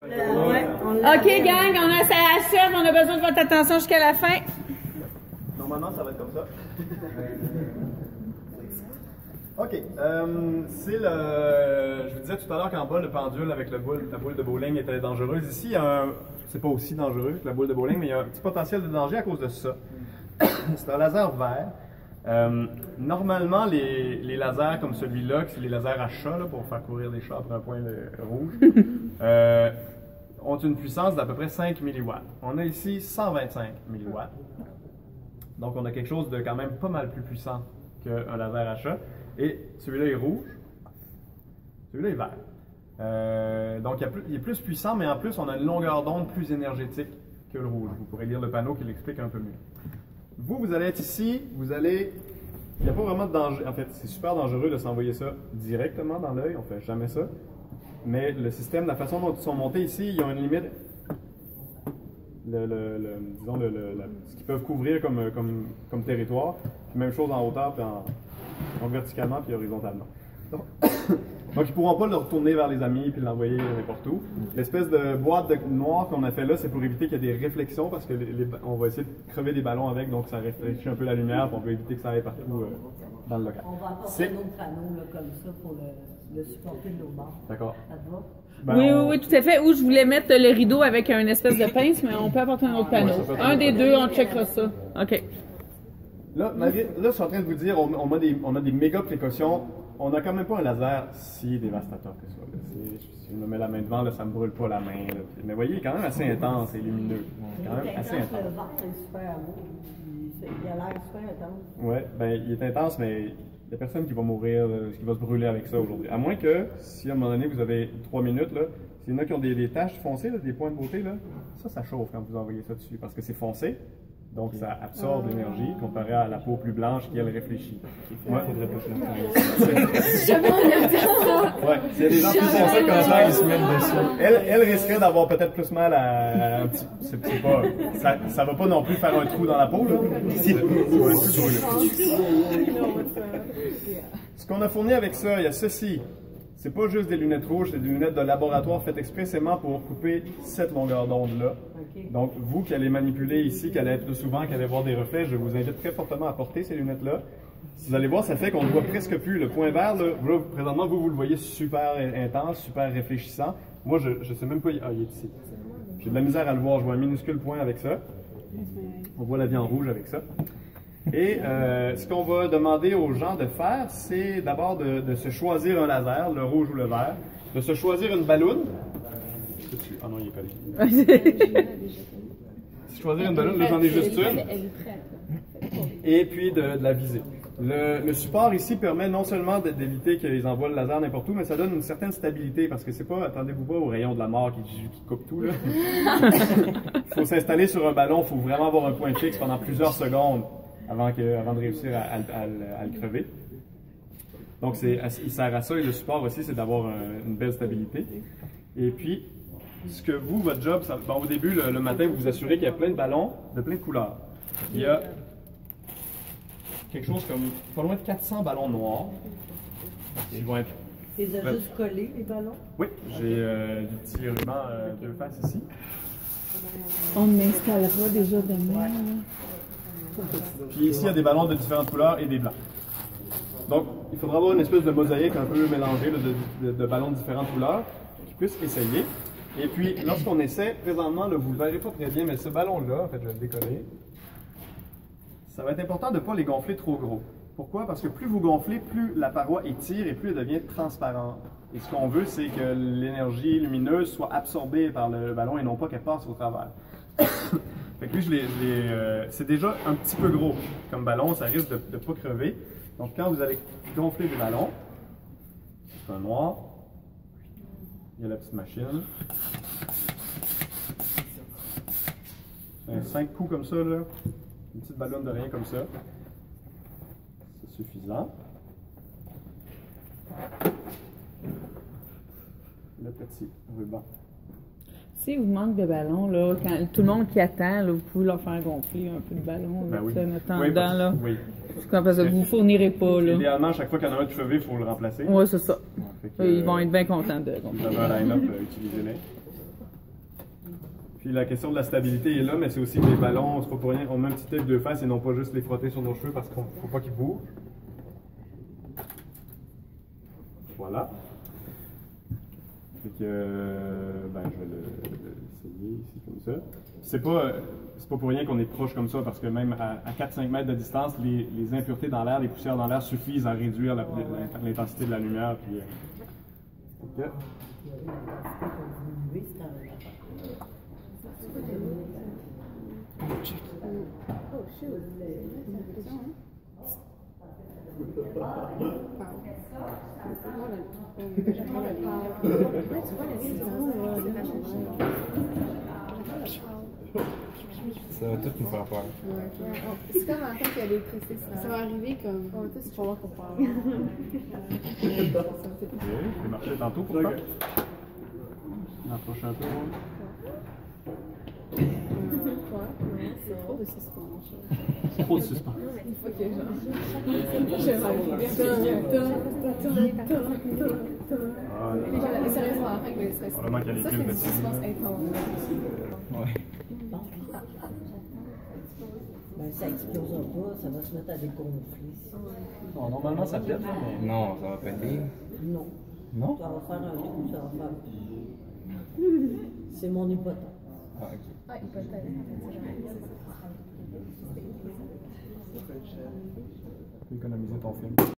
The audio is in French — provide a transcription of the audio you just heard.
Ouais. OK, gang, on a ça achève, on a besoin de votre attention jusqu'à la fin. Normalement, ça va être comme ça. OK. C'est le. Je vous disais tout à l'heure qu'en bas, le pendule avec la boule de bowling était dangereuse. Ici, c'est pas aussi dangereux que la boule de bowling, mais il y a un petit potentiel de danger à cause de ça. C'est un laser vert. Normalement, les lasers comme celui-là, qui sont les lasers à chat, là, pour faire courir des chats après un point rouge, ont une puissance d'à peu près 5 mW. On a ici 125 mW. Donc, on a quelque chose de quand même pas mal plus puissant qu'un laser à chat. Et celui-là est rouge, celui-là est vert. Donc, il est plus puissant, mais en plus, on a une longueur d'onde plus énergétique que le rouge. Vous pourrez lire le panneau qui l'explique un peu mieux. Vous allez être ici, il n'y a pas vraiment de danger. En fait, c'est super dangereux de s'envoyer ça directement dans l'œil, on ne fait jamais ça. Mais le système, la façon dont ils sont montés ici, ils ont une limite, disons, ce qu'ils peuvent couvrir comme territoire. Puis même chose en hauteur, puis donc verticalement, puis horizontalement. Donc, ils ne pourront pas le retourner vers les amis puis l'envoyer n'importe où. L'espèce de boîte noire qu'on a fait là, c'est pour éviter qu'il y ait des réflexions parce que on va essayer de crever des ballons avec, donc ça réfléchit un peu la lumière, puis on peut éviter que ça aille partout dans le local. On va apporter un autre panneau là, comme ça pour le supporter de l'autre bord. D'accord. Ça te va? Ben, oui, tout à fait. Ou je voulais mettre le rideau avec un espèce de pince, mais on peut apporter un autre panneau. Un des deux, on checkera ça. OK. Là, je suis en train de vous dire, on a des méga précautions. On n'a quand même pas un laser si dévastateur que ça. Si je me mets la main devant, là, ça ne me brûle pas la main. Là. Mais vous voyez, il est quand même assez intense et lumineux. Quand même assez intense. Le vent est super beau. Il a l'air super intense. Oui, ben, il est intense, mais il n'y a personne qui va mourir, qui va se brûler avec ça aujourd'hui. À moins que, si à un moment donné, vous avez 3 minutes, là, s'il y en a qui ont des taches foncées, là, des points de beauté, là, ça chauffe quand vous envoyez ça dessus, parce que c'est foncé. Donc, ça absorbe l'énergie comparé à la peau plus blanche qui, elle, réfléchit. Moi, il faudrait pas que je le ouais, s'il y a des gens plus foncés comme ça, ils se mettent dessus. Elle risquerait d'avoir peut-être plus mal à un petit... C'est pas... Ça va pas non plus faire un trou dans la peau, là. Ce qu'on a fourni avec ça, il y a ceci. C'est pas juste des lunettes rouges, c'est des lunettes de laboratoire faites expressément pour couper cette longueur d'onde-là. Okay. Donc, vous qui allez manipuler ici, qui allez être souvent, qui allez voir des reflets, je vous invite très fortement à porter ces lunettes-là. Vous allez voir, ça fait qu'on ne voit presque plus. Le point vert, là, présentement, vous le voyez super intense, super réfléchissant. Moi, je ne sais même pas... Ah, il est ici. J'ai de la misère à le voir. Je vois un minuscule point avec ça. On voit la vie en rouge avec ça. Et ce qu'on va demander aux gens de faire, c'est d'abord de se choisir un laser, le rouge ou le vert, de se choisir une balloune. Ah non, il est collé. Choisir une balloune, là j'en ai juste une. Et puis de la viser. Le support ici permet non seulement d'éviter qu'ils envoient le laser n'importe où, mais ça donne une certaine stabilité parce que c'est pas, attendez-vous pas au rayon de la mort qui coupe tout. Il faut s'installer sur un ballon, il faut vraiment avoir un point fixe pendant plusieurs secondes avant de réussir à le crever. Donc il sert à ça et le support aussi, c'est d'avoir une belle stabilité. Et puis, ce que votre job, au début, le matin, vous vous assurez qu'il y a plein de ballons de plein de couleurs. Il y a quelque chose comme pas loin de 400 ballons noirs qui vont être... Tu les as juste collés, les ballons? Oui, j'ai du petit ruban deux faces ici. On installera déjà demain. Puis ici, il y a des ballons de différentes couleurs et des blancs. Donc, il faudra avoir une espèce de mosaïque un peu mélangée là, de ballons de différentes couleurs qui puissent essayer. Et puis, lorsqu'on essaie, présentement, là, vous ne le verrez pas très bien, mais ce ballon-là, en fait, je vais le décoller. Ça va être important de ne pas les gonfler trop gros. Pourquoi? Parce que plus vous gonflez, plus la paroi étire et plus elle devient transparente. Et ce qu'on veut, c'est que l'énergie lumineuse soit absorbée par le ballon et non pas qu'elle passe au travers. Fait que lui, c'est déjà un petit peu gros comme ballon, ça risque de ne pas crever. Donc, quand vous allez gonfler des ballons, c'est un noir. Il y a la petite machine. 5 coups comme ça, là. Une petite ballonne de rien comme ça. C'est suffisant. Le petit ruban. Si vous manque de ballons, là, quand tout le monde qui attend, là, vous pouvez leur faire gonfler un peu de ballon là, oui. en attendant. Oui, là. Oui. Parce que vous ne fournirez pas. Là. Idéalement, chaque fois qu'il y en a un de crevé, il faut le remplacer. Oui, c'est ça. Ils vont être bien contents de gonfler. Vous avez un line-up, utilisez-les. Puis la question de la stabilité est là, mais c'est aussi que les ballons, c'est pas pour rien, on met un petit tape de face et non pas juste les frotter sur nos cheveux parce qu'il ne faut pas qu'ils bougent. Voilà. Fait que, ben, je vais l'essayer ici comme ça. C'est pas pour rien qu'on est proche comme ça, parce que même à 4-5 mètres de distance, les impuretés dans l'air, les poussières dans l'air suffisent à réduire l'intensité de la lumière. Puis, okay. Ça va tout nous faire peur. C'est comme en fait qu'il y a des précis. Ça va arriver comme. On va tous pouvoir qu'on parle. Je vais marcher tantôt pour toi. Approche un peu. C'est trop de suspense. Trop de suspens. Ok, genre. Mais sérieusement, en fait, c'est Probablement qu'il y a les ça, c'est fils du dessus. suspense intense. Ouais. Ben, ça explosera pas, ça va se mettre à dégonfler. Bon, normalement, ça pète, mais... Non, ça va péter. Non. Non? Ça va faire un trou, ça va faire. C'est mon hypothèse. Ah, ok. Ah, hypothèse. Économiser ton film.